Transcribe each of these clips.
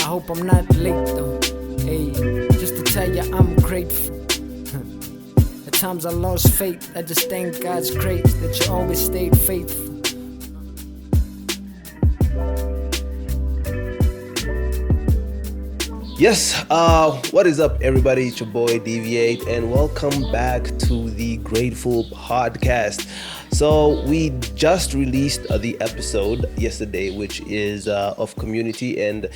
hope I'm not late though. Hey, just to tell you I'm grateful. At times I lost faith. I just thank God's grace that you always stayed faithful. Yes, what is up, everybody? It's your boy Deviate, and welcome back to the GR8FUL Podcast. So we just released the episode yesterday, which is of community, and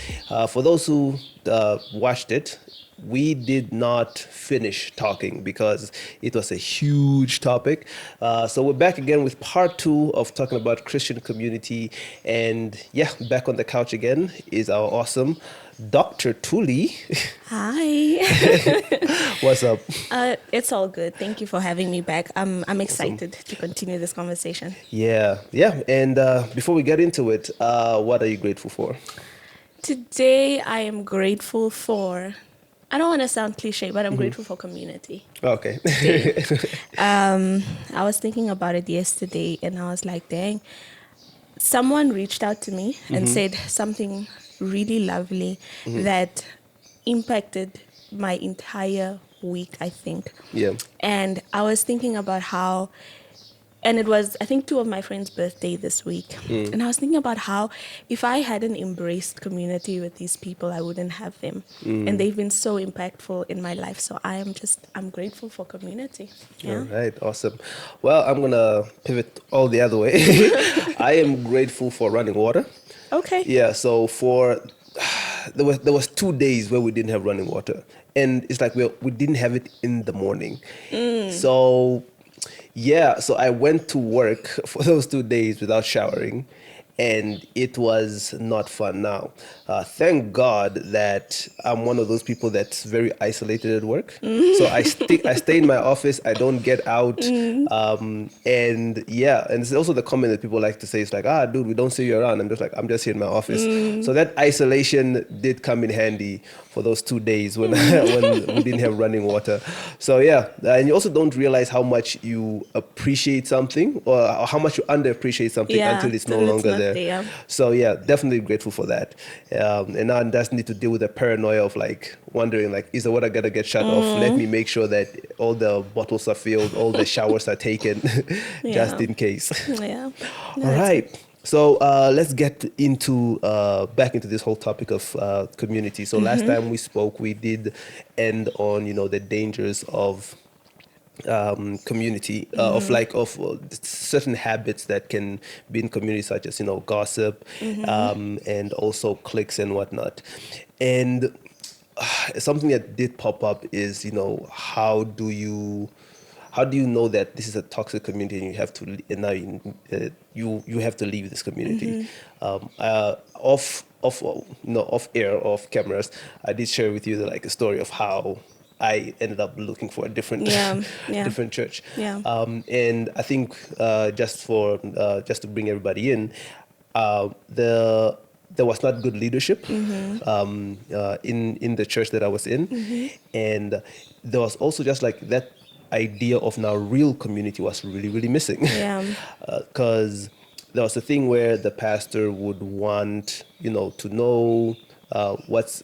for those who watched it, we did not finish talking because it was a huge topic. So we're back again with part 2 of talking about Christian community, and yeah, back on the couch again is our awesome Dr. Tuli. Hi. What's up? It's all good. Thank you for having me back. I'm excited to continue this conversation. Yeah. And before we get into it, what are you grateful for? Today, I am grateful for, I don't want to sound cliche, but I'm grateful for community. Okay. I was thinking about it yesterday and I was like, dang, someone reached out to me and said something really lovely that impacted my entire week, I think. Yeah. And I was thinking about how, and it was, I think, 2 of my friends' birthday this week. And I was thinking about how if I hadn't embraced community with these people, I wouldn't have them. And they've been so impactful in my life. So I'm grateful for community. Yeah. All right, awesome. Well, I'm going to pivot all the other way. I am grateful for running water. Okay. Yeah, so there was 2 days where we didn't have running water, and it's like we didn't have it in the morning. So I went to work for those 2 days without showering, and it was not fun. Now, thank God that I'm one of those people that's very isolated at work. So I stay in my office. I don't get out. And it's also the comment that people like to say. It's like, dude, we don't see you around. I'm just here in my office. So that isolation did come in handy for those 2 days when we didn't have running water. So and you also don't realize how much you appreciate something or how much you underappreciate something until it's no longer there. So definitely grateful for that. And now I just need to deal with the paranoia of like wondering like, is the water gonna get shut off? Let me make sure that all the bottles are filled, all the showers are taken, just in case. Yeah. No, All right. So let's get into back into this whole topic of community. So last time we spoke, we did end on the dangers of community, of certain habits that can be in community, such as gossip, and also cliques and whatnot. And something that did pop up is how do you know that this is a toxic community and you have to you have to leave this community? Off air, off cameras, I did share with you a story of how I ended up looking for a different different church. Yeah. And I think just to bring everybody in, there was not good leadership in the church that I was in, and there was also just like that idea of now real community was really, really missing. Yeah. Because there was a thing where the pastor would want to know wants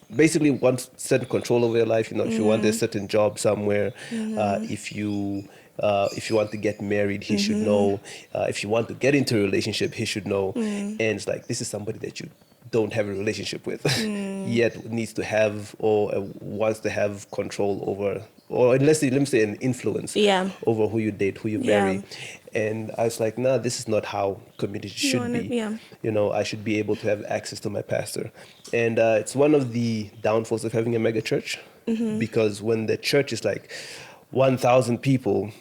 certain control over your life. If you want a certain job somewhere, if you want to get married, he should know. If you want to get into a relationship, he should know. And it's like, this is somebody that you don't have a relationship with, yet needs to have or wants to have control over, or let me say an influence over who you date, who you marry. And I was like, nah, this is not how community should be. I should be able to have access to my pastor. And it's one of the downfalls of having a mega church, because when the church is like 1,000 people,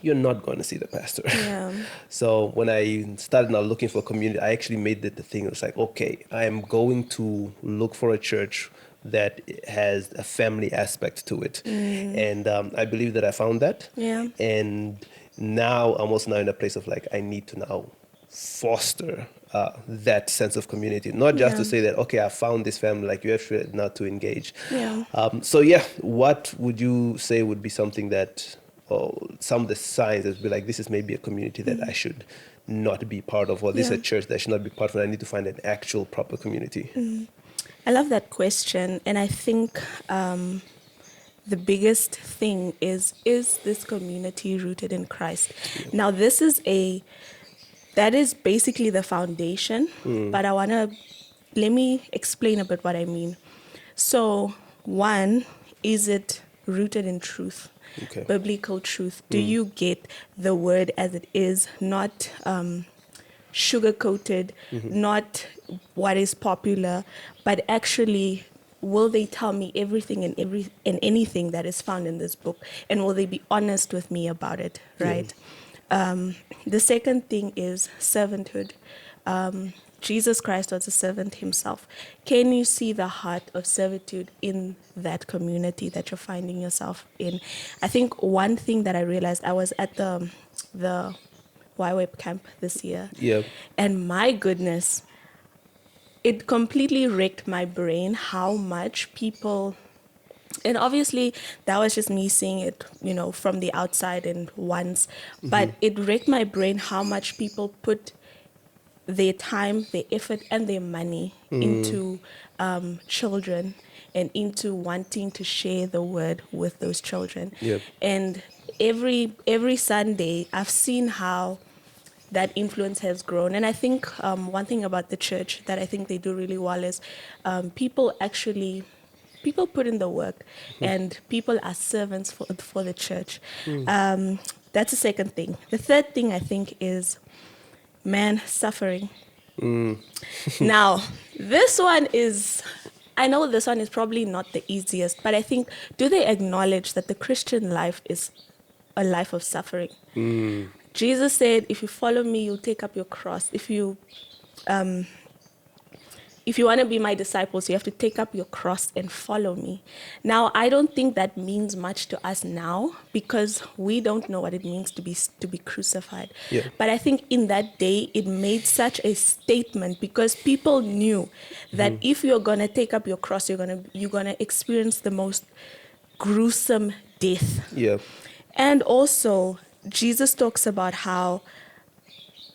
you're not going to see the pastor. Yeah. So when I started now looking for a community, I actually made it the thing. It was like, okay, I am going to look for a church that has a family aspect to it. And I believe that I found that. Yeah. And now I'm also now in a place of like, I need to now foster that sense of community, not just to say that, okay, I found this family, like you have to now to engage. What would you say would be something that, some of the signs that would be like, this is maybe a community that I should not be part of, or this is a church that I should not be part of, and I need to find an actual proper community? I love that question, and I think the biggest thing is this community rooted in Christ? Now, that is basically the foundation, but let me explain a bit what I mean. So, one, is it rooted in truth? Okay. Biblical truth. Do you get the word as it is, not sugar coated, not what is popular, but actually, will they tell me everything and anything that is found in this book, and will they be honest with me about it, right? The second thing is servanthood. Jesus Christ was a servant himself. Can you see the heart of servitude in that community that you're finding yourself in? I think one thing that I realized, I was at the YWeb camp this year, Yeah. and my goodness, it completely wrecked my brain how much people, and obviously that was just me seeing it, from the outside and once, but it wrecked my brain how much people put their time, their effort, and their money into children and into wanting to share the word with those children. Yep. And every Sunday, I've seen how that influence has grown. And I think one thing about the church that I think they do really well is people put in the work, and people are servants for the church. That's the second thing. The third thing I think is suffering. Now, I know this one is probably not the easiest, but I think, do they acknowledge that the Christian life is a life of suffering? Jesus said, if you follow me, you'll take up your cross. If you want to be my disciples, you have to take up your cross and follow me. Now, I don't think that means much to us now, because we don't know what it means to be crucified. Yeah. But I think in that day, it made such a statement, because people knew that if you're going to take up your cross, you're going to experience the most gruesome death. Yeah. And also, Jesus talks about how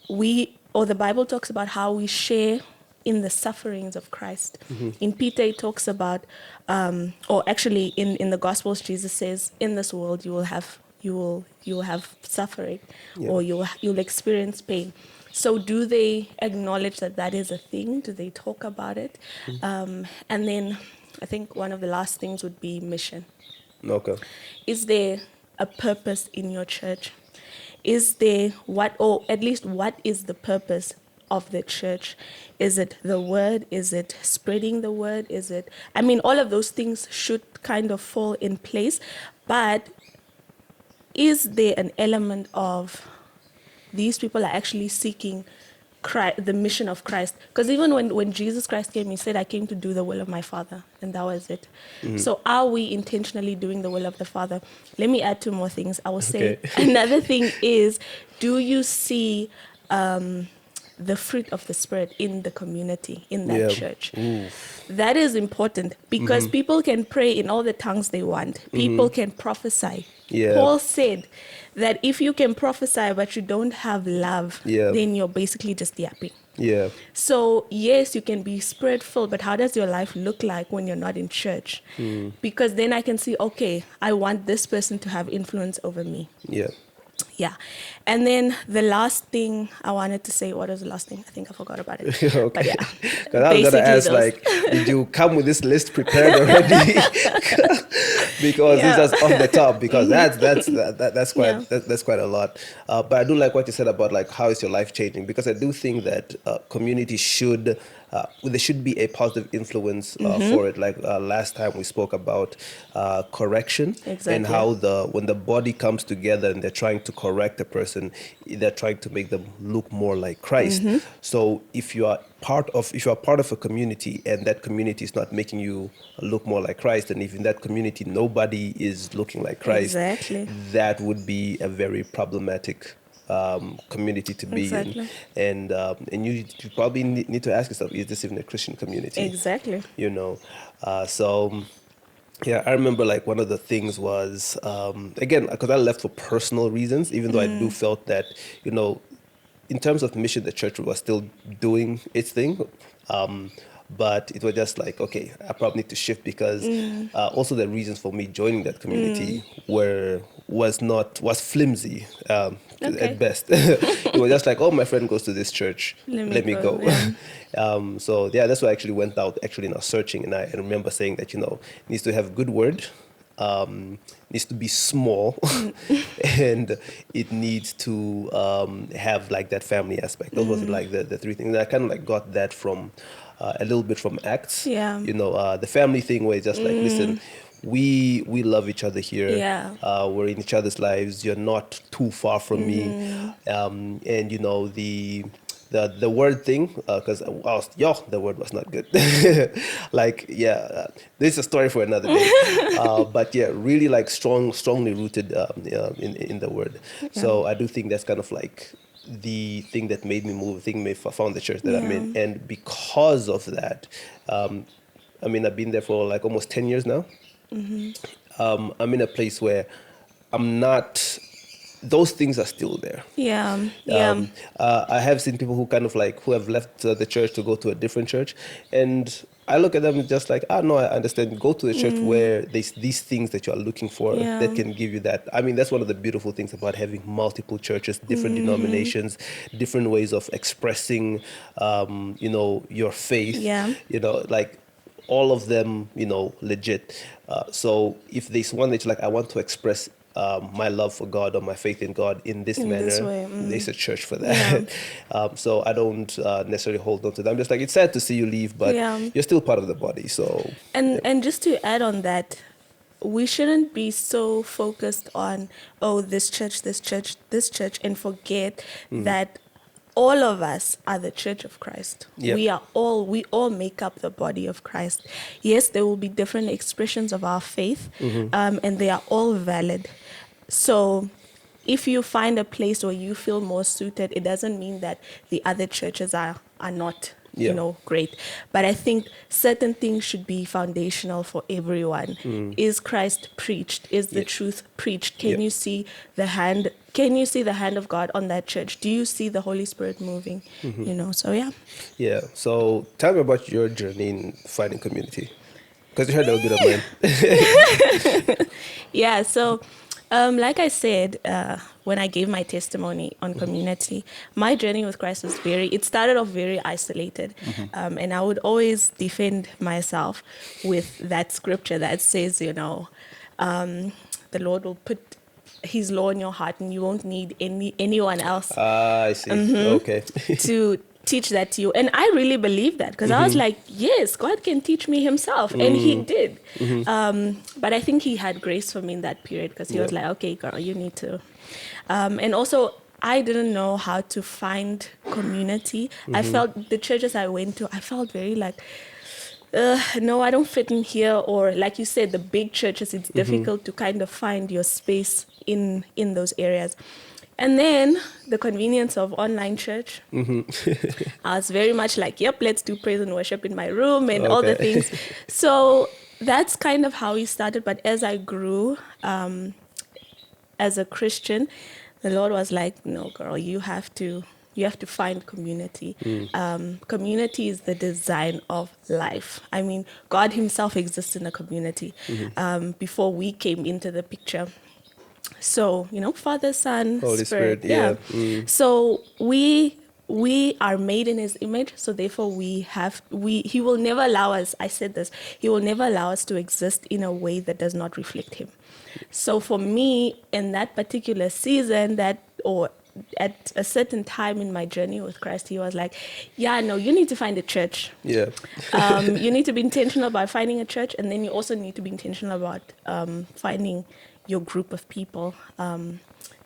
the Bible talks about how we share in the sufferings of Christ. In Peter, it talks about, or actually in the Gospels, Jesus says, in this world you will have suffering, or you'll experience pain. So do they acknowledge that is a thing? Do they talk about it? And then I think one of the last things would be mission. Okay. Is there a purpose in your church? Is there what is the purpose of the church? Is it the word? Is it spreading the word? All of those things should kind of fall in place, but is there an element of these people are actually seeking the mission of Christ? Because even when Jesus Christ came, he said, I came to do the will of my Father, and that was it. So are we intentionally doing the will of the Father? Let me add two more things. I will say another thing is, do you see the fruit of the Spirit in the community, in that church? That is important, because people can pray in all the tongues they want. People can prophesy. Paul said that if you can prophesy but you don't have love, then you're basically just yapping. So yes, you can be Spirit filled, but how does your life look like when you're not in church? Because then I can see, okay, I want this person to have influence over me. And then the last thing I wanted to say, what was the last thing? I think I forgot about it. Okay. But yeah. Because I was going to ask, did you come with this list prepared already? Because this is off the top, because that's quite a lot. But I do like what you said about how is your life changing, because I do think that community should there should be a positive influence for it. Last time we spoke about correction, and how when the body comes together and they're trying to correct a person, they're trying to make them look more like Christ. So if you are part of a community, and that community is not making you look more like Christ, and if in that community nobody is looking like Christ, that would be a very problematic community to be in. And you probably need to ask yourself, is this even a Christian community? I remember one of the things was, again, because I left for personal reasons, even though I do felt that, in terms of mission, the church was still doing its thing. but it was just like, okay, I probably need to shift because also the reasons for me joining that community was flimsy at best. It was just like, oh, my friend goes to this church, let me go. Yeah. So yeah, that's why I actually went out actually now searching, and I remember saying that, it needs to have good word, needs to be small, and it needs to have like that family aspect. Those was like the three things. And I kind of like got that from a little bit from Acts. Yeah. The family thing where it's just like, listen, we love each other here. Yeah. We're in each other's lives. You're not too far from me. And the word thing, because the word was not good. This is a story for another day. But yeah, really like strongly rooted in the word. So I do think that's kind of like the thing that made me move, found the church that I'm in. And because of that, I've been there for like almost 10 years now. I'm in a place where I'm not, those things are still there. I have seen people who kind of like, who have left the church to go to a different church, and I look at them just like, no, I understand. Go to a church where there's these things that you are looking for that can give you that. That's one of the beautiful things about having multiple churches, different denominations, different ways of expressing, your faith. Like all of them, legit. So if there's one that's like, I want to express my love for God or my faith in God in this manner, this way, there's a church for that. So I don't necessarily hold on to them. I'm just like, it's sad to see you leave, but you're still part of the body. So and just to add on that, we shouldn't be so focused on, this church, and forget that all of us are the church of Christ. We all make up the body of Christ. Yes, there will be different expressions of our faith, and they are all valid. So if you find a place where you feel more suited, it doesn't mean that the other churches are not great. But I think certain things should be foundational for everyone. Is Christ preached? Is the truth preached? Can you see the hand? Can you see the hand of God on that church? Do you see the Holy Spirit moving? So yeah. So tell me about your journey in finding community, because you heard a bit of mine. So like I said, when I gave my testimony on community, my journey with Christ was it started off very isolated. And I would always defend myself with that scripture that says, the Lord will put His law in your heart and you won't need anyone else. I see. Okay. to teach that to you. And I really believe that, because I was like, yes, God can teach me Himself. And He did. But I think He had grace for me in that period, because He was like, okay, girl, you need to. And also, I didn't know how to find community. I felt the churches I went to, I felt very like, no, I don't fit in here. Or like you said, the big churches, it's difficult to kind of find your space in those areas. And then the convenience of online church. I was very much like, yep, let's do praise and worship in my room and all the things. So that's kind of how we started. But as I grew as a Christian, the Lord was like, no, girl, you have to find community. Community is the design of life. God Himself exists in a community before we came into the picture. So, Father, Son, Holy Spirit. So we are made in His image. So therefore He will never allow us, I said this, He will never allow us to exist in a way that does not reflect Him. So for me, in that particular season, or at a certain time in my journey with Christ, He was like, you need to find a church. You need to be intentional about finding a church, and then you also need to be intentional about finding your group of people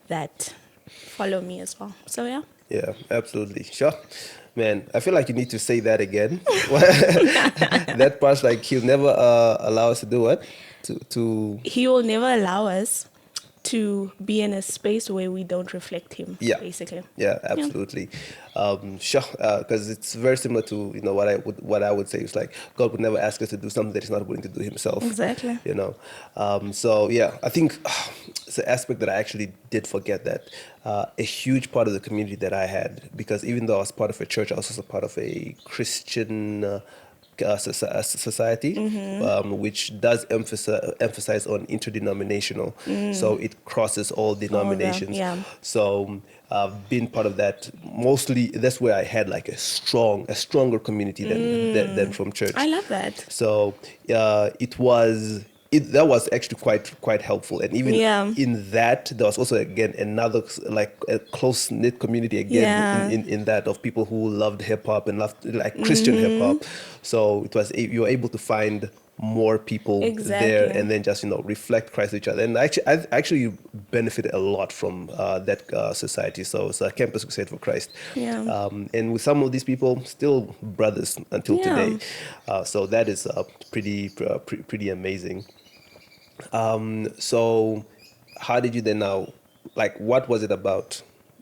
that follow me as well. So Yeah, absolutely. Sure. Man, I feel like you need to say that again. That part, like, He'll never allow us to do what? He will never allow us to be in a space where we don't reflect Him, basically. Yeah, absolutely. Sure, because it's very similar to what I would say is like, God would never ask us to do something that He's not willing to do Himself. Exactly. So yeah, I think it's an aspect that I actually did forget, that a huge part of the community that I had, because even though I was part of a church, I was also part of a Christian society, which does emphasize on interdenominational. So it crosses all denominations. yeah. So being part of that, mostly that's where I had like a stronger community than from church. I love that. So that was actually quite helpful, and even Yeah. in that there was also again another like a close knit community again Yeah. in that of people who loved hip hop and loved like Christian hip hop. So it was you were able to find more people there, Exactly. and then just reflect Christ to each other. And I actually benefited a lot from that society. So it's a campus crusade for Christ. Yeah. And with some of these people, still brothers until Yeah. today. So that is pretty amazing. So how did you then now, like, what was it about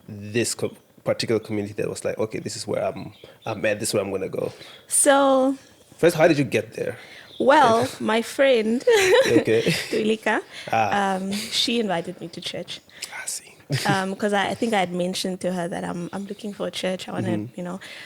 this particular community that was like, okay, this is where I'm at, this is where I'm gonna go? So, First, how did you get there? well, my friend, Okay. Tuli, she invited me to church. I see. Because I think I had mentioned to her that I'm looking for a church. I wanted,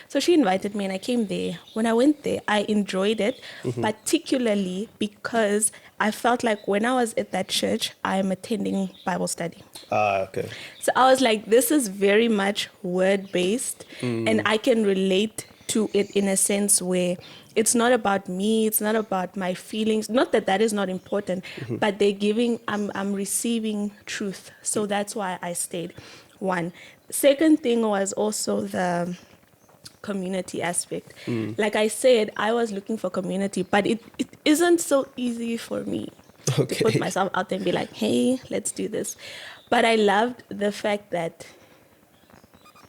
So she invited me, and I came there. When I went there, I enjoyed it, particularly because I felt like when I was at that church, I am attending Bible study. Okay. So I was like, this is very much word-based, and I can relate to it in a sense where it's not about me, it's not about my feelings. Not that that is not important, but I'm receiving truth. So that's why I stayed. One. Second thing was also the community aspect. Like I said, I was looking for community, but it isn't so easy for me to put myself out there and be like, hey, let's do this. But I loved the fact that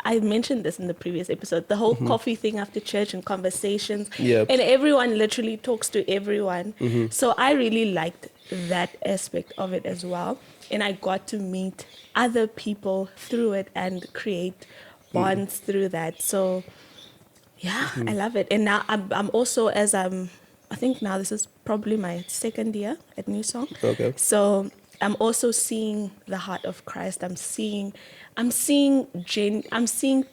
I mentioned this in the previous episode, the whole coffee thing after church and conversations. Yep. And everyone literally talks to everyone. So I really liked that aspect of it as well. And I got to meet other people through it and create bonds through that. So yeah, I love it. And now I'm also, I think now this is probably my second year at New Song. Okay. So I'm also seeing the heart of Christ. I'm seeing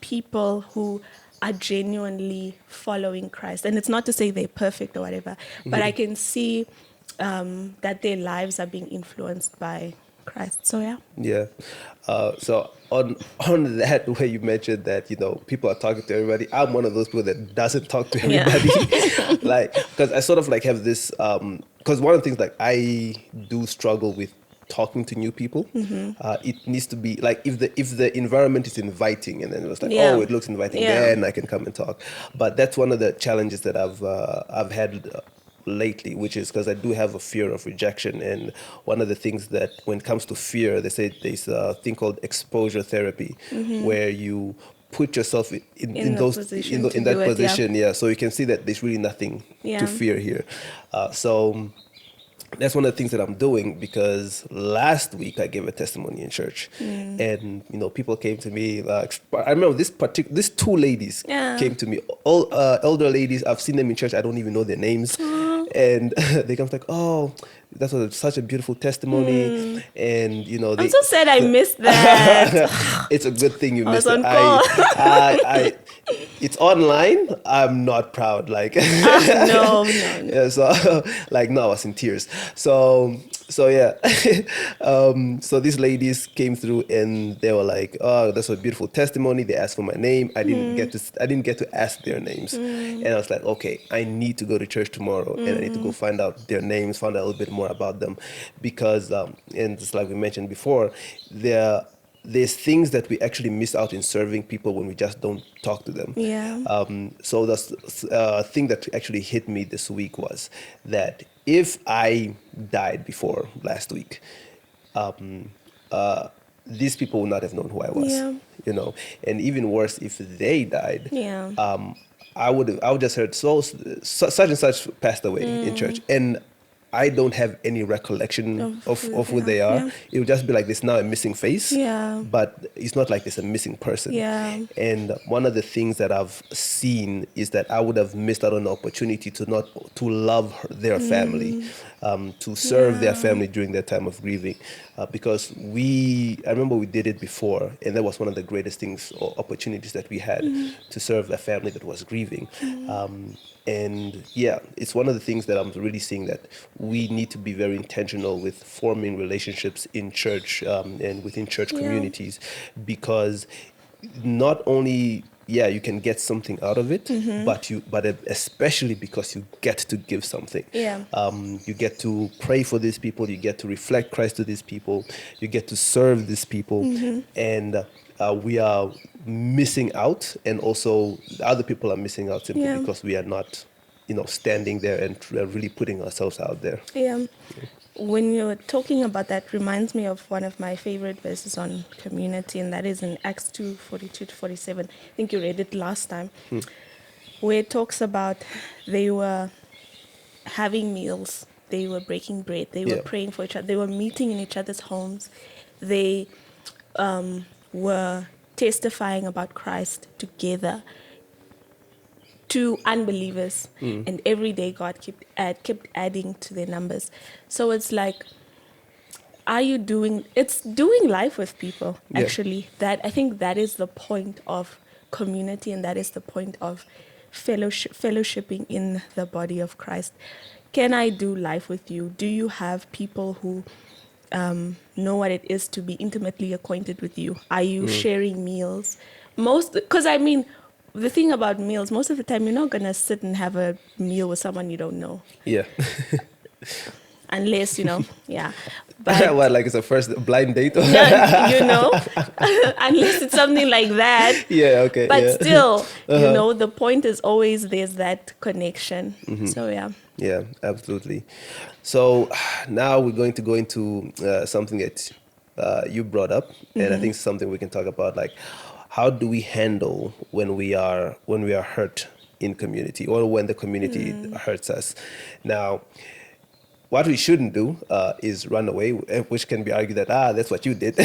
people who are genuinely following Christ. And it's not to say they're perfect or whatever, but I can see that their lives are being influenced by Christ. So yeah. Yeah. So on that, where you mentioned that people are talking to everybody, I'm one of those people that doesn't talk to everybody. Like, because I sort of like have this. Because one of the things like I do struggle with talking to new people. It needs to be like if the environment is inviting, and then it was like, oh, it looks inviting, then I can come and talk. But that's one of the challenges that I've had lately, which is because I do have a fear of rejection. And one of the things that when it comes to fear, they say there's a thing called exposure therapy, where you put yourself in that position, so you can see that there's really nothing to fear here. So that's one of the things that I'm doing, because last week I gave a testimony in church, and people came to me. I remember these two ladies came to me, all elder ladies. I've seen them in church. I don't even know their names, and they come like, "Oh, that was such a beautiful testimony," and I'm so sad I missed that. It's a good thing you missed it. I it's online. I'm not proud. Like no. Yeah, so like no, I was in tears. So yeah. So these ladies came through and they were like, "Oh, that's a beautiful testimony." They asked for my name. I didn't get to ask their names, and I was like, "Okay, I need to go to church tomorrow, and I need to go find out their names, find out a little bit more about them," because and just like we mentioned before, there's things that we actually miss out in serving people when we just don't talk to them. So that's thing that actually hit me this week was that if I died before last week, these people would not have known who I was. And even worse, if they died, I would just heard such and such passed away in church, and I don't have any recollection of who they are. Yeah. It would just be like there's now a missing face, Yeah. but it's not like there's a missing person. Yeah. And one of the things that I've seen is that I would have missed out on the opportunity to love their family, to serve their family during their time of grieving, because I remember we did it before, and that was one of the greatest things or opportunities that we had to serve a family that was grieving. And yeah, it's one of the things that I'm really seeing, that we need to be very intentional with forming relationships in church and within church communities, because not only you can get something out of it, but especially because you get to give something. You get to pray for these people, you get to reflect Christ to these people, you get to serve these people, and we are missing out, and also the other people are missing out simply because we are not, standing there and really putting ourselves out there. When you're talking about that, reminds me of one of my favorite verses on community, and that is in Acts 2:42-47. I think you read it last time, where it talks about they were having meals, they were breaking bread, they were praying for each other, they were meeting in each other's homes, they were testifying about Christ together to unbelievers, and every day God kept adding to their numbers. So it's like, it's doing life with people, actually. That I think that is the point of community, and that is the point of fellowshipping in the body of Christ. Can I do life with you? Do you have people who know what it is to be intimately acquainted with you? Are you sharing meals? Because the thing about meals, most of the time you're not going to sit and have a meal with someone you don't know. Unless, But what, like it's a first blind date? unless it's something like that. Okay. But still, the point is always there's that connection. So, Yeah, absolutely. So now we're going to go into something that you brought up, and I think something we can talk about, like, how do we handle when we are hurt in community, or when the community hurts us? Now, what we shouldn't do is run away, which can be argued that that's what you did.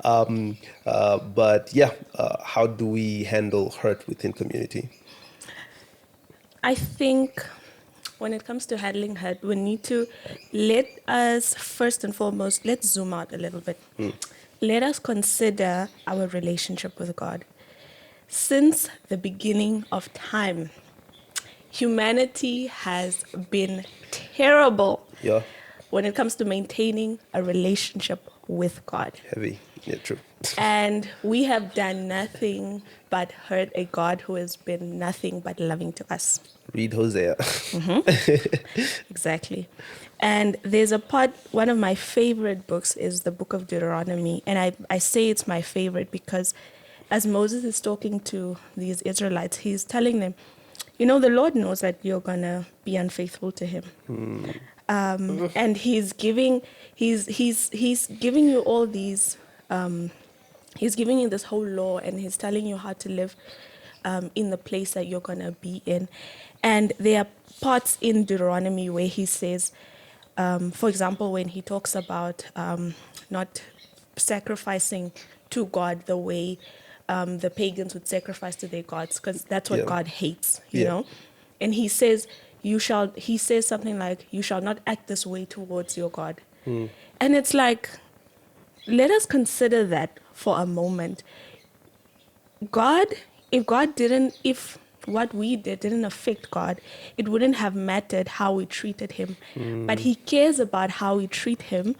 But how do we handle hurt within community? I think when it comes to handling hurt, we need to first and foremost, let's zoom out a little bit. Let us consider our relationship with God. Since the beginning of time, humanity has been terrible when it comes to maintaining a relationship with God. Heavy. Yeah, true. And we have done nothing but hurt a God who has been nothing but loving to us. Read Hosea. Exactly. And there's a part, one of my favorite books is the book of Deuteronomy. And I say it's my favorite because as Moses is talking to these Israelites, he's telling them, the Lord knows that you're going to be unfaithful to him. And he's giving you all these, he's giving you this whole law, and he's telling you how to live in the place that you're going to be in. And there are parts in Deuteronomy where he says, for example, when he talks about not sacrificing to God the way the pagans would sacrifice to their gods, because that's what God hates, you know. And he says, he says something like, you shall not act this way towards your God. And it's like, let us consider that for a moment. If what we didn't affect God, it wouldn't have mattered how we treated him. But he cares about how we treat him.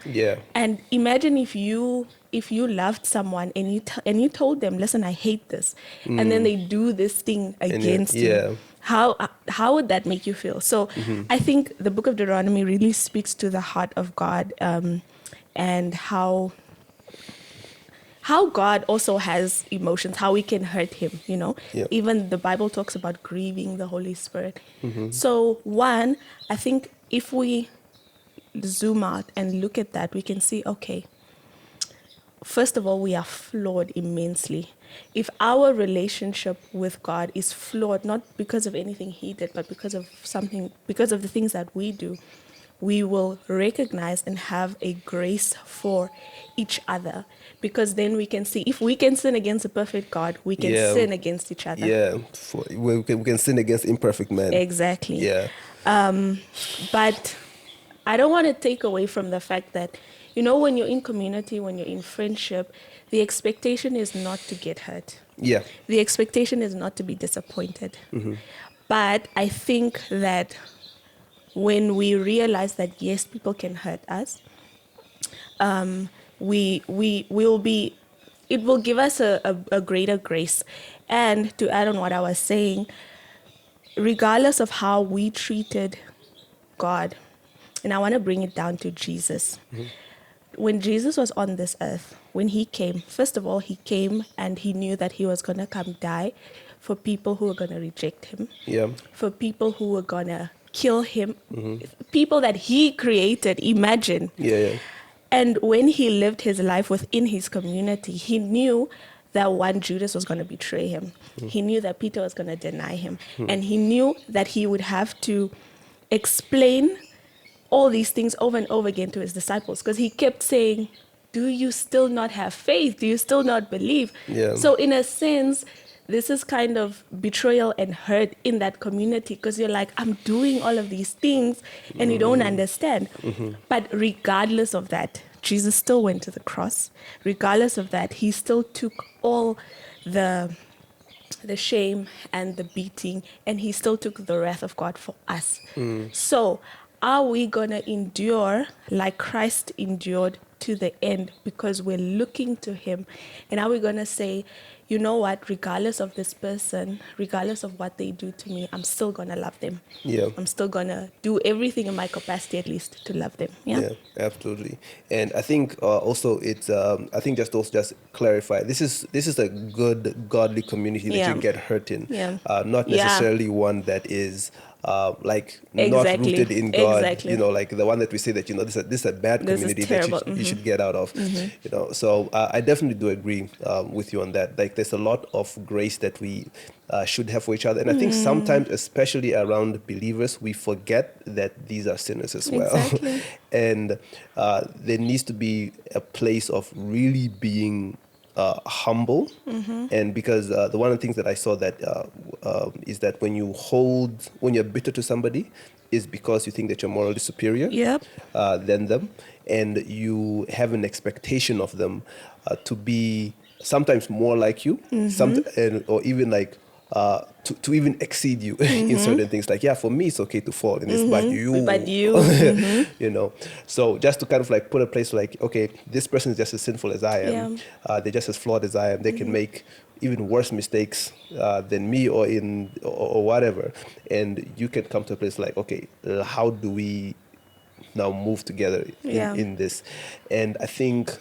And imagine if you loved someone and you told them, listen, I hate this, and then they do this thing against you. How would that make you feel? So I think the book of Deuteronomy really speaks to the heart of God, and how God also has emotions, how we can hurt him, Even the Bible talks about grieving the Holy Spirit. So one, I think if we zoom out and look at that, we can see, okay, first of all, we are flawed immensely. If our relationship with God is flawed, not because of anything he did, but because of the things that we do, we will recognize and have a grace for each other. Because then we can see, if we can sin against a perfect God, we can Yeah. sin against each other. Yeah, we can sin against imperfect man. Exactly. Yeah, But I don't want to take away from the fact that, when you're in community, when you're in friendship, the expectation is not to get hurt. yeah, The expectation is not to be disappointed. But I think that when we realize that, yes, people can hurt us, we will be, it will give us a greater grace. And to add on what I was saying, regardless of how we treated God, and I want to bring it down to Jesus. When Jesus was on this earth, when he came, first of all, he came and he knew that he was going to come die for people who were going to reject him, yeah, for people who were going to kill him, people that he created, imagine. yeah. And when he lived his life within his community, he knew that one Judas was going to betray him. He knew that Peter was going to deny him. And he knew that he would have to explain all these things over and over again to his disciples, because he kept saying, do you still not have faith? Do you still not believe? Yeah. So in a sense, this is kind of betrayal and hurt in that community, because you're like, I'm doing all of these things and you don't understand. But regardless of that, Jesus still went to the cross. Regardless of that, he still took all the shame and the beating, and he still took the wrath of God for us. So are we going to endure like Christ endured to the end because we're looking to him? And are we going to say, you know what, regardless of this person, regardless of what they do to me, I'm still going to love them. Yeah. I'm still going to do everything in my capacity, at least, to love them. Yeah, Absolutely. And I think also it's I think just clarify, this is a good godly community that you get hurt in. Not necessarily one that is like not rooted in God. Exactly. Like the one that we say that this is a bad community that you should get out of. So I definitely do agree with you on that. Like there's a lot of grace that we should have for each other, and I think sometimes, especially around believers, we forget that these are sinners as well. Exactly. And there needs to be a place of really being humble, and because the one of the things that I saw that is that when you're bitter to somebody, is because you think that you're morally superior than them, and you have an expectation of them to be sometimes more like you, or even like to even exceed you in certain things. Like, for me it's okay to fall in this, but you so just to kind of like put a place like, okay, this person is just as sinful as I am, they're just as flawed as I am, they can make even worse mistakes than me or whatever, and you can come to a place like, okay, how do we now move together in this? And I think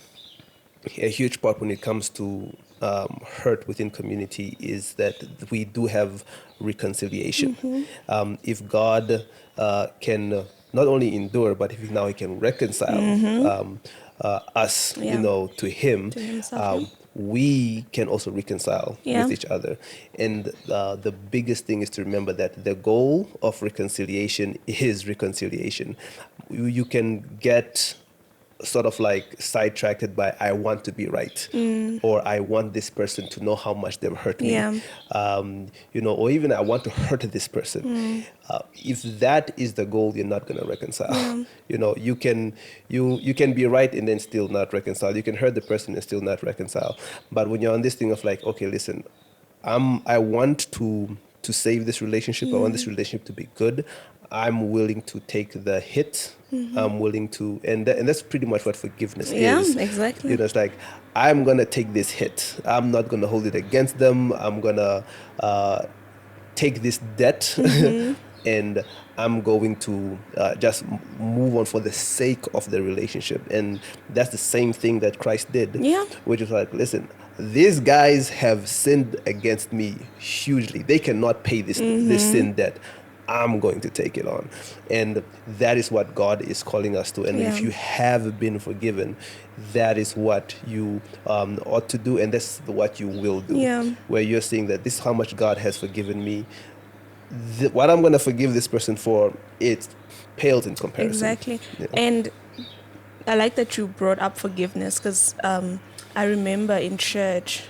a huge part when it comes to hurt within community is that we do have reconciliation. If God can not only endure, but if now he can reconcile us, to him, we can also reconcile with each other. And the biggest thing is to remember that the goal of reconciliation is reconciliation. You can get sort of like sidetracked by, I want to be right, or I want this person to know how much they've hurt me, or even I want to hurt this person. If that is the goal, you're not going to reconcile. You can be right and then still not reconcile. You can hurt the person and still not reconcile. But when you're on this thing of like, okay, listen, I want to save this relationship. I want this relationship to be good. I'm willing to take the hit. I'm willing to, and that's pretty much what forgiveness is. Yeah, exactly. It's like, I'm going to take this hit. I'm not going to hold it against them. I'm going to take this debt and I'm going to just move on for the sake of the relationship. And that's the same thing that Christ did. Which is like, listen, these guys have sinned against me hugely. They cannot pay this sin debt. I'm going to take it on. And that is what God is calling us to. And if you have been forgiven, that is what you ought to do. And that's what you will do. Where you're saying that this is how much God has forgiven me. what I'm going to forgive this person for, it pales in comparison. Exactly. Yeah. And I like that you brought up forgiveness, because I remember in church,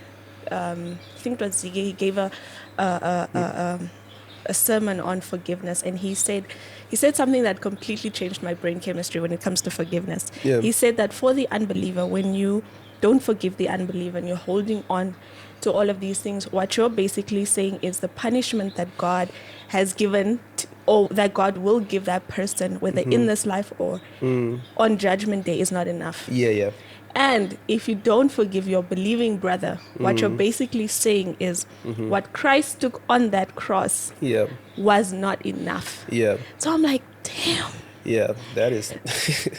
I think it was Zige, he gave a sermon on forgiveness, and he said something that completely changed my brain chemistry when it comes to forgiveness. Yeah. He said that for the unbeliever, when you don't forgive the unbeliever and you're holding on to all of these things, what you're basically saying is the punishment that God has given or that God will give that person, whether in this life or on Judgment Day, is not enough. Yeah. And if you don't forgive your believing brother, what you're basically saying is what Christ took on that cross Yeah. was not enough. Yeah. So I'm like, damn. Yeah. That is.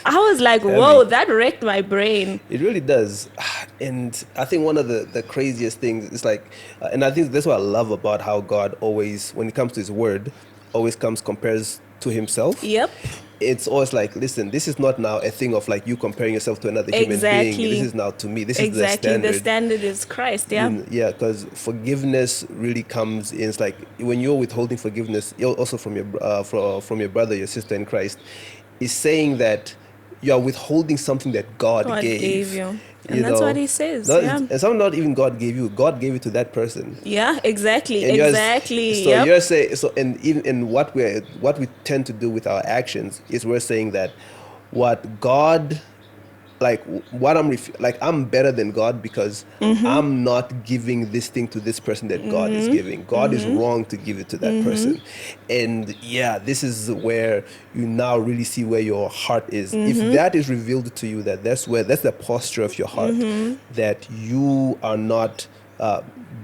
I was like, whoa, that wrecked my brain. It really does. And I think one of the craziest things is like, and I think that's what I love about how God always, when it comes to his word, always compares to himself. Yep. It's always like, listen, this is not now a thing of like you comparing yourself to another human being. This is now to me. This is the standard. The standard is Christ, yeah. Yeah, because forgiveness really comes in. It's like when you're withholding forgiveness, you're also from your brother, your sister in Christ, is saying that you are withholding something that God gave you. And that's what he says. And some not even God gave you. God gave it to that person. Yeah, exactly. And so you're saying and even in what we tend to do with our actions is we're saying that what God, like what I'm better than God because I'm not giving this thing to this person that God is giving. God is wrong to give it to that person. And yeah, this is where you now really see where your heart is. If that is revealed to you, that's the posture of your heart, that you are not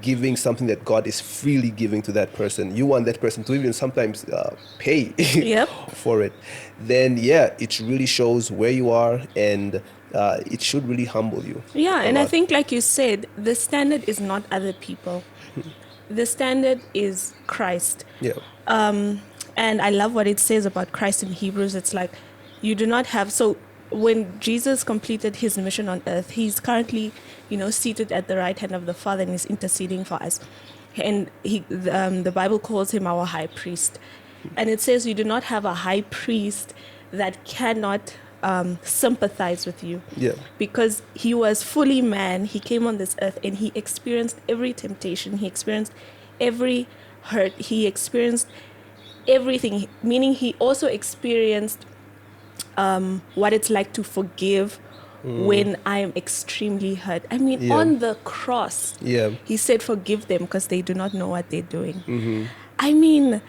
giving something that God is freely giving to that person. You want that person to even sometimes pay for it. Then yeah, it really shows where you are, and it should really humble you. Yeah, and I think, like you said, the standard is not other people. The standard is Christ. Yeah. And I love what it says about Christ in Hebrews. It's like, you do not have... So when Jesus completed his mission on earth, he's currently, seated at the right hand of the Father, and he's interceding for us. And the Bible calls him our high priest. And it says you do not have a high priest that cannot sympathize with you. Yeah. Because he was fully man. He came on this earth and he experienced every temptation. He experienced every hurt. He experienced everything, meaning he also experienced what it's like to forgive when I am extremely hurt. I mean, on the cross, he said, forgive them because they do not know what they're doing. I mean,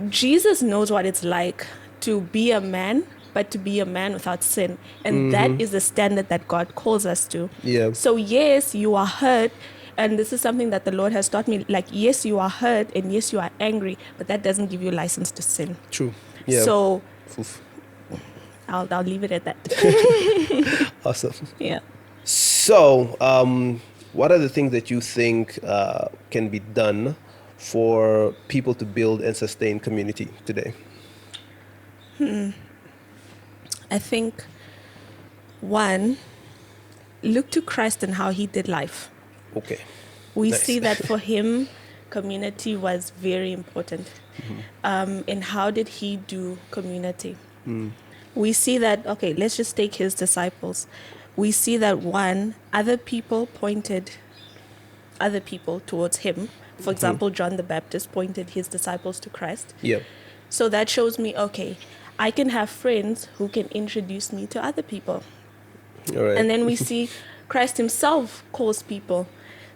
Jesus knows what it's like to be a man, but to be a man without sin. And that is the standard that God calls us to. Yeah. So yes, you are hurt. And this is something that the Lord has taught me. Like, yes, you are hurt and yes, you are angry, but that doesn't give you license to sin. True. Yeah. So Oof. I'll leave it at that. Awesome. Yeah. So, what are the things that you think can be done for people to build and sustain community today? I think, one, look to Christ and how he did life. Okay. We Nice. see that for him, community was very important. And how did he do community? We see that, okay, let's just take his disciples. We see that, one, other people pointed other people towards him. For example, John the Baptist pointed his disciples to Christ. Yeah. So that shows me, okay, I can have friends who can introduce me to other people. All right. And then we see Christ himself calls people.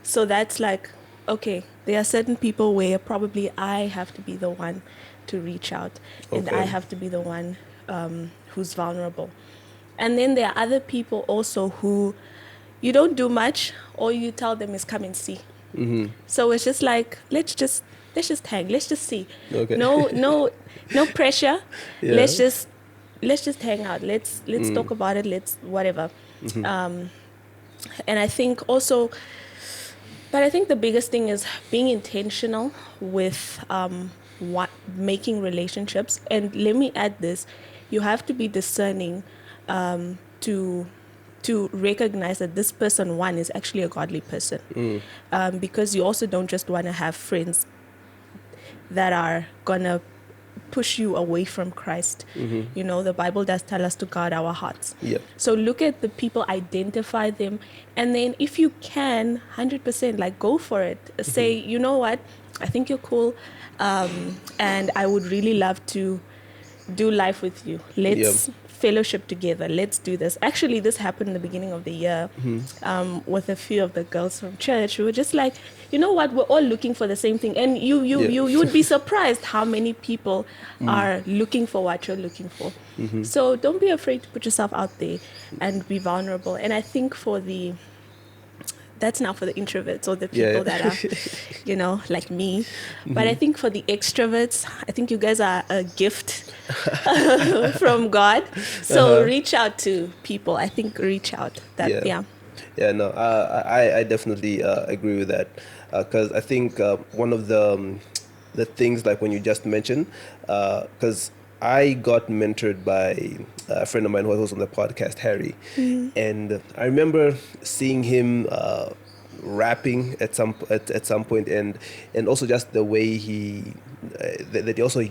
So that's like, okay, there are certain people where probably I have to be the one to reach out. And Okay. I have to be the one who's vulnerable. And then there are other people also who you don't do much, all you tell them is come and see. So it's just like, let's just hang, let's just see. Okay. No pressure. Yeah. Let's just hang out. Let's talk about it. Let's whatever. And I think also, but I think the biggest thing is being intentional with making relationships. And let me add this: you have to be discerning to recognize that this person, one, is actually a godly person, because you also don't just want to have friends. that are gonna push you away from Christ. You know, the Bible does tell us to guard our hearts. Yeah. So look at the people, identify them, and then if you can, 100%, like, go for it. Say, you know what, I think you're cool, and I would really love to do life with you. Let's fellowship together. Let's do this. Actually, this happened in the beginning of the year with a few of the girls from church. We were just like, you know what, we're all looking for the same thing. And you would be surprised how many people are looking for what you're looking for. So don't be afraid to put yourself out there and be vulnerable. And I think that's now for the introverts or the people that are, you know, like me. But I think for the extroverts, I think you guys are a gift from God. So reach out to people. I think reach out. Yeah, no, I definitely agree with that, because I think one of the things, like when you just mentioned, because I got mentored by a friend of mine who was on the podcast, Harry, and I remember seeing him rapping at some point, and also just the way he also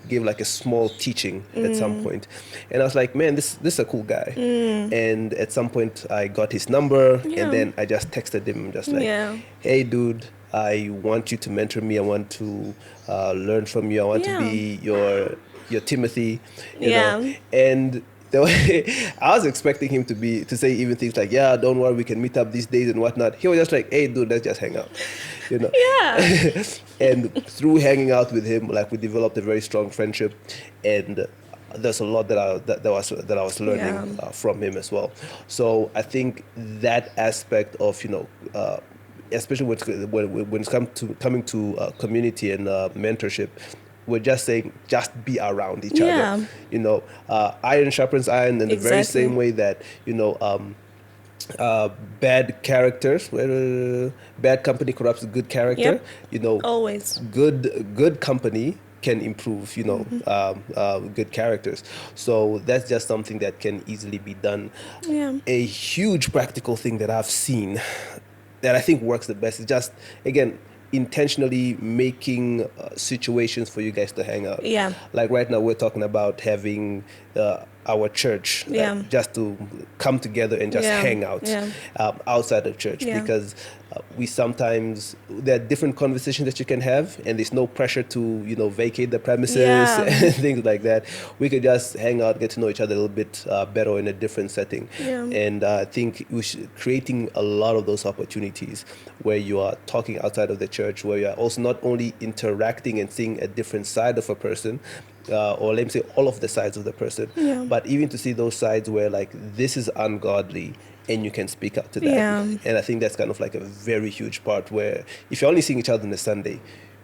gave like a small teaching at some point, and I was like, man, this is a cool guy. And at some point I got his number, and then I just texted him just like, hey dude, I want you to mentor me. I want to learn from you. I want to be your Timothy, you know. And the way I was expecting him to say even things like, yeah, don't worry, we can meet up these days and whatnot. He was just like, hey dude, let's just hang out, you know. And through hanging out with him, like, we developed a very strong friendship, and there's a lot that I was learning from him as well. So I think that aspect of, you know, especially when it's coming to community and mentorship, we're just saying, just be around each other. You know, iron sharpens iron in the very same way that, you know, bad characters, bad company corrupts good character. You know, always good company can improve, you know, good characters. So that's just something that can easily be done. A huge practical thing that I've seen that I think works the best is just, again, intentionally making situations for you guys to hang out. Like right now we're talking about having our church just to come together and just hang out outside of church, because we sometimes, there are different conversations that you can have, and there's no pressure to, you know, vacate the premises and things like that. We could just hang out, get to know each other a little bit better in a different setting. And I think creating a lot of those opportunities where you are talking outside of the church, where you are also not only interacting and seeing a different side of a person, or let me say all of the sides of the person, but even to see those sides where, like, this is ungodly, and you can speak out to that. And I think that's kind of like a very huge part, where if you're only seeing each other on a Sunday,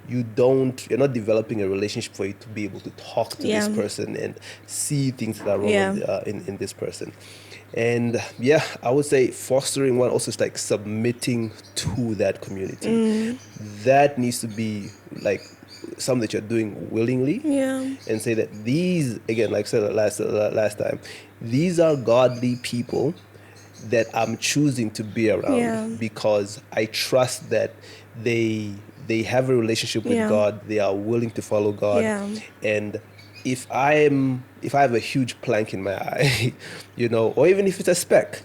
you're not developing a relationship for you to be able to talk to this person and see things that are wrong in this person. And I would say fostering one also is like submitting to that community. That needs to be like something that you're doing willingly, and say that these, again, like I said last time, these are godly people that I'm choosing to be around, because I trust that they have a relationship with God, they are willing to follow God, and if I have a huge plank in my eye, you know, or even if it's a speck,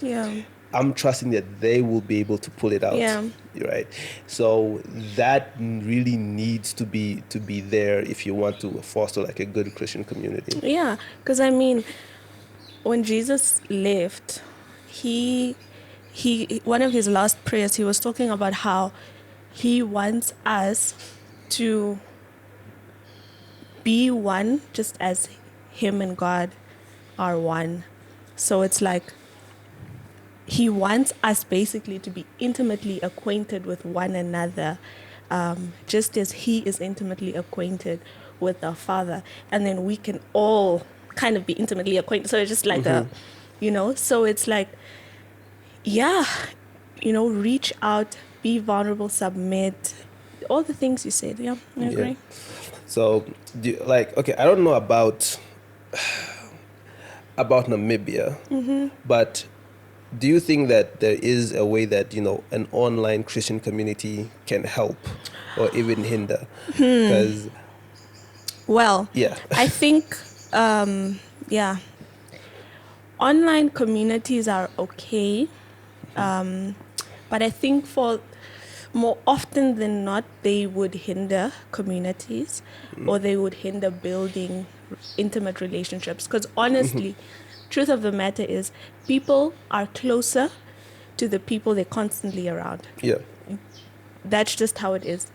I'm trusting that they will be able to pull it out. Right. So that really needs to be there if you want to foster like a good Christian community. Because I mean, when Jesus left, he one of his last prayers, he was talking about how he wants us to be one, just as him and God are one. So it's like he wants us basically to be intimately acquainted with one another, just as he is intimately acquainted with our Father. And then we can all kind of be intimately acquainted. So it's just like you know, so it's like, you know, reach out, be vulnerable, submit, all the things you said. I agree. So, okay, I don't know about Namibia, but Do you think that there is a way that, an online Christian community can help or even hinder? Because, Well, yeah. I think, yeah, online communities are okay. But I think for more often than not, they would hinder communities or they would hinder building intimate relationships. Because honestly, truth of the matter is people are closer to the people they're constantly around. Yeah. That's just how it is.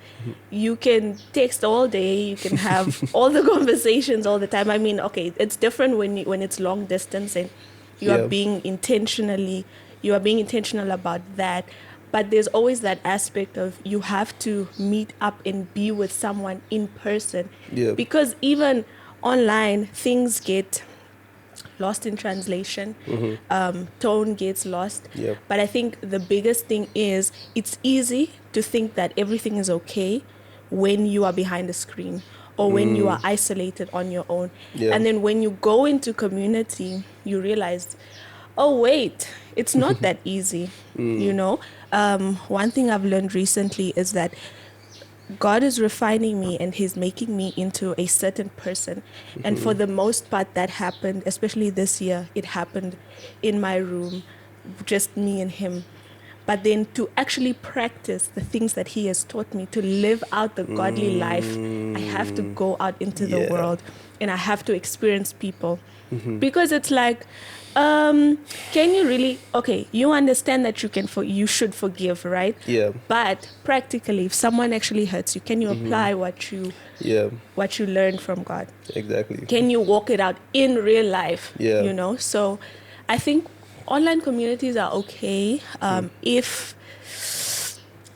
You can text all day, you can have all the conversations all the time. I mean, okay, it's different when it's long distance and you are Yeah. being intentional about that. But there's always that aspect of you have to meet up and be with someone in person. Yeah. Because even online, things get lost in translation, tone gets lost. Yeah. But I think the biggest thing is it's easy to think that everything is okay when you are behind a screen or when you are isolated on your own. Yeah. And then when you go into community, you realize, oh, wait, it's not that easy. One thing I've learned recently is that God is refining me and he's making me into a certain person. And for the most part, that happened, especially this year, it happened in my room, just me and him. But then to actually practice the things that he has taught me, to live out the godly life, I have to go out into the Yeah. world and I have to experience people. Because it's like, can you really, okay, you understand that you should forgive, right? Yeah. But practically, if someone actually hurts you, can you apply what you learned from God? Exactly. Can you walk it out in real life? Yeah. So I think online communities are okay if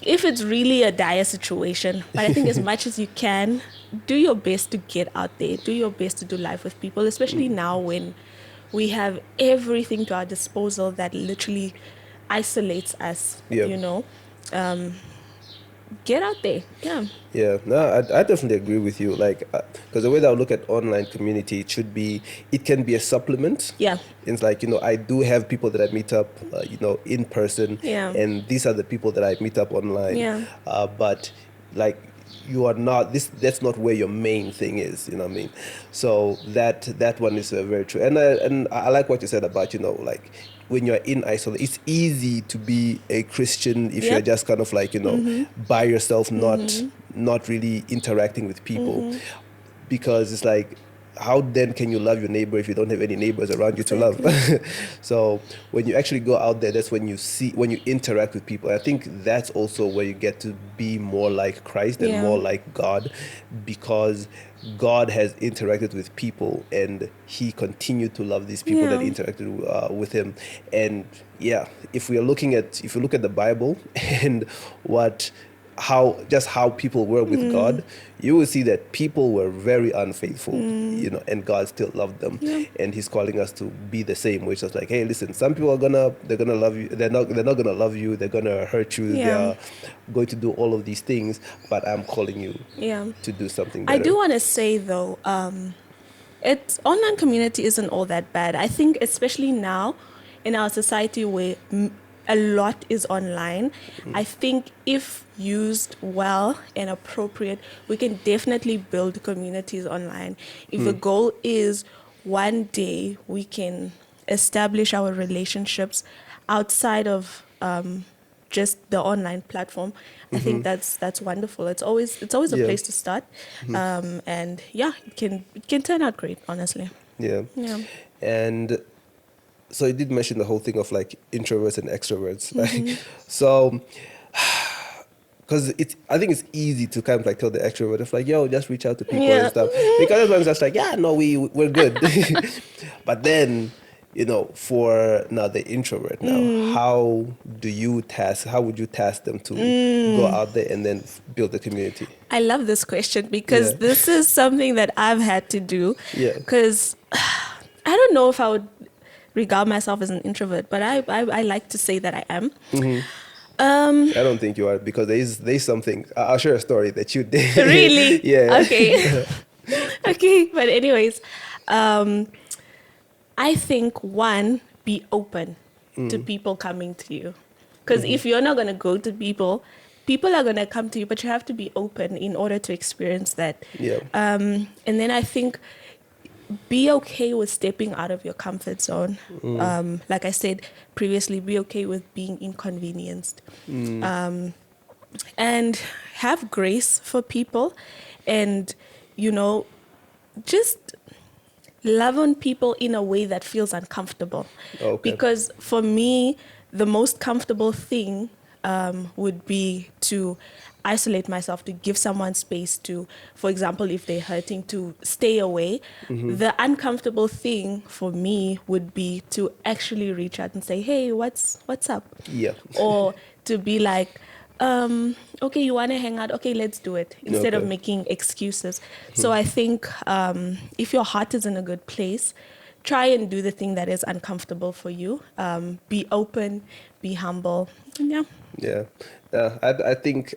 it's really a dire situation. But I think as much as you can, do your best to get out there, do your best to do life with people, especially now when we have everything to our disposal that literally isolates us. Yeah. Get out there. Yeah, no, I definitely agree with you. Like, because the way that I look at online community, it can be a supplement. Yeah. It's like, I do have people that I meet up, in person. Yeah. And these are the people that I meet up online. Yeah. But like, you are not, that's not where your main thing is, you know what I mean? So that one is very true. And I like what you said about, like, when you're in isolation, it's easy to be a Christian if you're just kind of like, by yourself, not really interacting with people, because it's like, how then can you love your neighbor if you don't have any neighbors around you to love? So when you actually go out there, that's when you interact with people. I think that's also where you get to be more like Christ and more like God, because God has interacted with people and he continued to love these people that interacted with him. And if you look at the Bible and how people were with God, you will see that people were very unfaithful, and God still loved them. And he's calling us to be the same, which is like, hey, listen, some people they're gonna love you, they're not gonna love you, they're gonna hurt you, they're going to do all of these things, but I'm calling you to do something better. I do want to say though, online community isn't all that bad. I think especially now in our society where a lot is online, I think if used well and appropriate, we can definitely build communities online. If the goal is one day we can establish our relationships outside of just the online platform, I think that's wonderful. It's always a place to start, and it can turn out great, honestly. Yeah. And so you did mention the whole thing of like introverts and extroverts. So, because I think it's easy to kind of like tell the extrovert, it's like, yo, just reach out to people and stuff. Because everyone's just like, yeah, no, we're good. But then, for now the introvert how would you task them to go out there and then build a community? I love this question because this is something that I've had to do. Because I don't know if I would regard myself as an introvert, but I like to say that I am. I don't think you are, because there's something. I'll share a story that you did. Really? Yeah. Okay. Okay, but anyways, I think one, be open. to people coming to you. Because if you're not going to go to people, people are going to come to you, but you have to be open in order to experience that. Yeah. And then I think be okay with stepping out of your comfort zone. Like I said previously, be okay with being inconvenienced. And have grace for people, and, just love on people in a way that feels uncomfortable. Okay. Because for me, the most comfortable thing would be to isolate myself, to give someone space to, for example, if they're hurting, to stay away. The uncomfortable thing for me would be to actually reach out and say, hey, what's up? Yeah. Or to be like, okay, you want to hang out? Okay, let's do it. Instead of Okay. making excuses. So I think if your heart is in a good place, try and do the thing that is uncomfortable for you. Be open, be humble. And yeah. Yeah, I think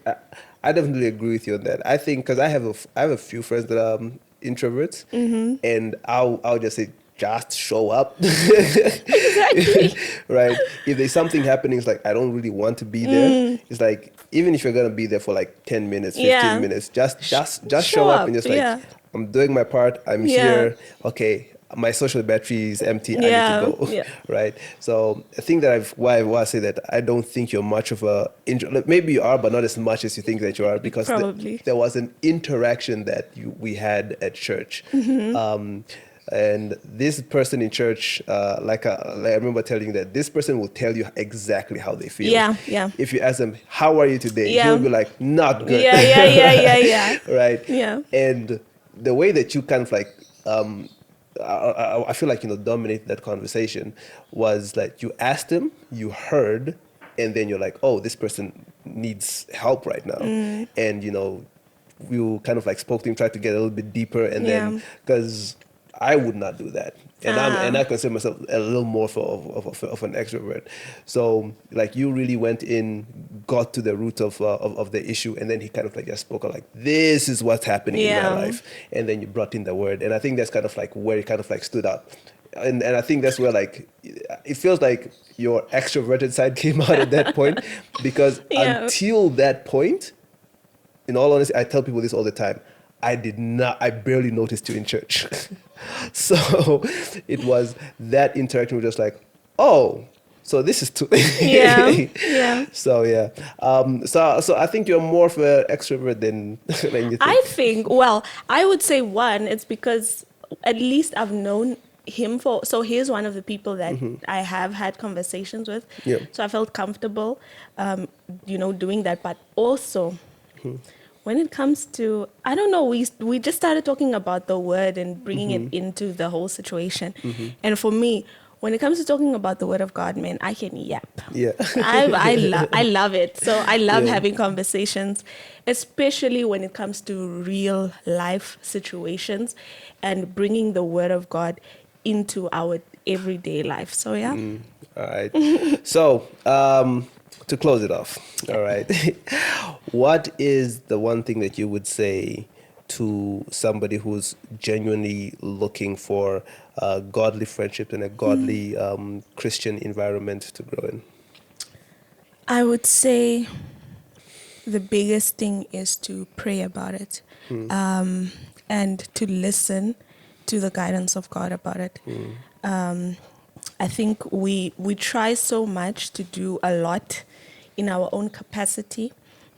I definitely agree with you on that. I think because I have a few friends that are introverts, and I'll just say just show up. Exactly. Right. If there's something happening, it's like I don't really want to be there. It's like even if you're gonna be there for like 10 minutes, 15 minutes, just show up and just like I'm doing my part. I'm here. Okay. My social battery is empty. I need to go. Right. So I think that why I say that I don't think you're much of a maybe you are, but not as much as you think that you are, because there was an interaction that we had at church. And this person in church, like I remember telling you that this person will tell you exactly how they feel. Yeah. If you ask them, how are you today? He'll be like, not good. Yeah. Right. Yeah. And the way that you kind of like, I feel like, dominate that conversation was like you asked him, you heard, and then you're like, oh, this person needs help right now. And, you kind of like spoke to him, tried to get a little bit deeper, and then, because I would not do that. And I consider myself a little more of an extrovert. So like you really went in, got to the root of the issue, and then he kind of like just spoke like, this is what's happening in my life. And then you brought in the word. And I think that's kind of like where it kind of like stood out. And I think that's where like, it feels like your extroverted side came out at that point, because until that point, in all honesty, I tell people this all the time, I barely noticed you in church. So it was that interaction was just like, oh, so this is too. So yeah. So I think you're more of an extrovert than you think. I would say it's because at least I've known him so he's one of the people that I have had conversations with. So I felt comfortable, doing that. But also, when it comes to, I don't know, we just started talking about the word and bringing it into the whole situation. And for me, when it comes to talking about the word of God, man, I can yap. Yeah. I love it. So I love having conversations, especially when it comes to real life situations and bringing the word of God into our everyday life. So yeah. All right. So, to close it off, all right, what is the one thing that you would say to somebody who's genuinely looking for a godly friendship and a godly Christian environment to grow in? I would say the biggest thing is to pray about it, and to listen to the guidance of God about it. I think we try so much to do a lot in our own capacity,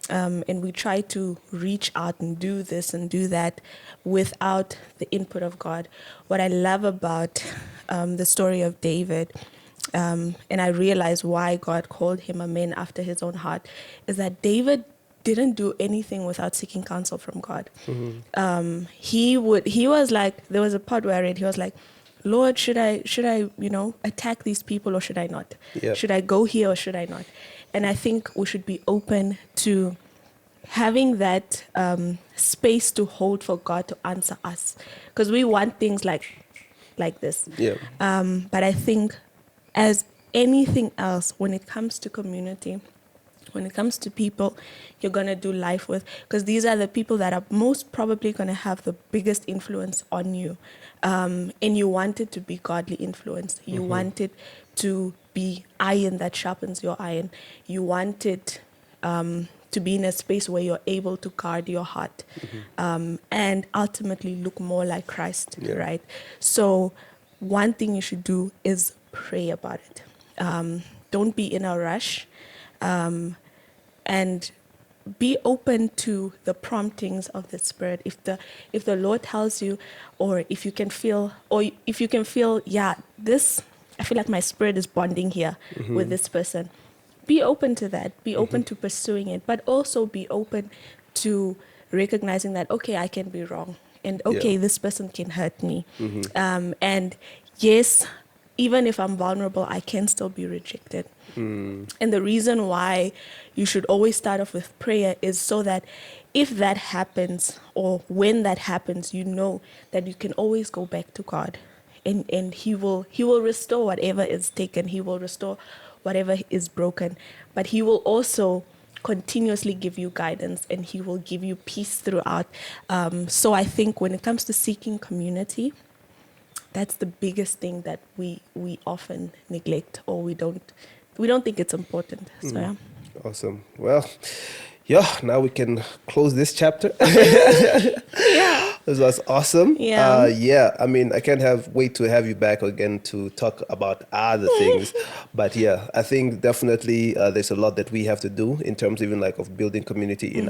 and we try to reach out and do this and do that without the input of God. What I love about the story of David, and I realize why God called him a man after his own heart, is that David didn't do anything without seeking counsel from God. He was like, there was a part where I read, he was like, Lord, should I attack these people or should I not? Should I go here or should I not? And I think we should be open to having that space to hold for God to answer us, because we want things like this. But I think, as anything else, when it comes to community, when it comes to people you're going to do life with, because these are the people that are most probably going to have the biggest influence on you, and you want it to be godly influence. You want it to be iron that sharpens your iron. You want it to be in a space where you're able to guard your heart and ultimately look more like Christ, right? So one thing you should do is pray about it. Don't be in a rush, and be open to the promptings of the Spirit. If the Lord tells you, or if you can feel, yeah, this, I feel like my spirit is bonding here with this person. Be open to that. Be open to pursuing it, but also be open to recognizing that, okay, I can be wrong, and okay, this person can hurt me, and yes, even if I'm vulnerable, I can still be rejected. And the reason why you should always start off with prayer is so that if that happens, or when that happens, you know that you can always go back to God, and He will restore whatever is taken. He will restore whatever is broken, but He will also continuously give you guidance, and He will give you peace throughout. So I think when it comes to seeking community, that's the biggest thing that we often neglect, or we don't think it's important. So yeah. Awesome. Well, now we can close this chapter. This was awesome. I mean, I can't wait to have you back again to talk about other things. But yeah, I think definitely there's a lot that we have to do in terms even like of building community in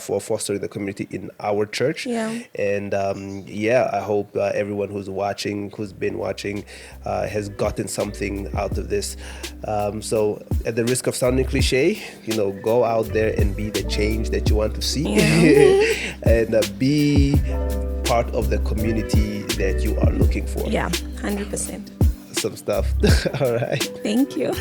for fostering the community in our church. Yeah. And I hope everyone who's been watching, has gotten something out of this. So at the risk of sounding cliche, go out there and be the change that you want to see, and be part of the community that you are looking for. 100%. Some stuff. All right. Thank you.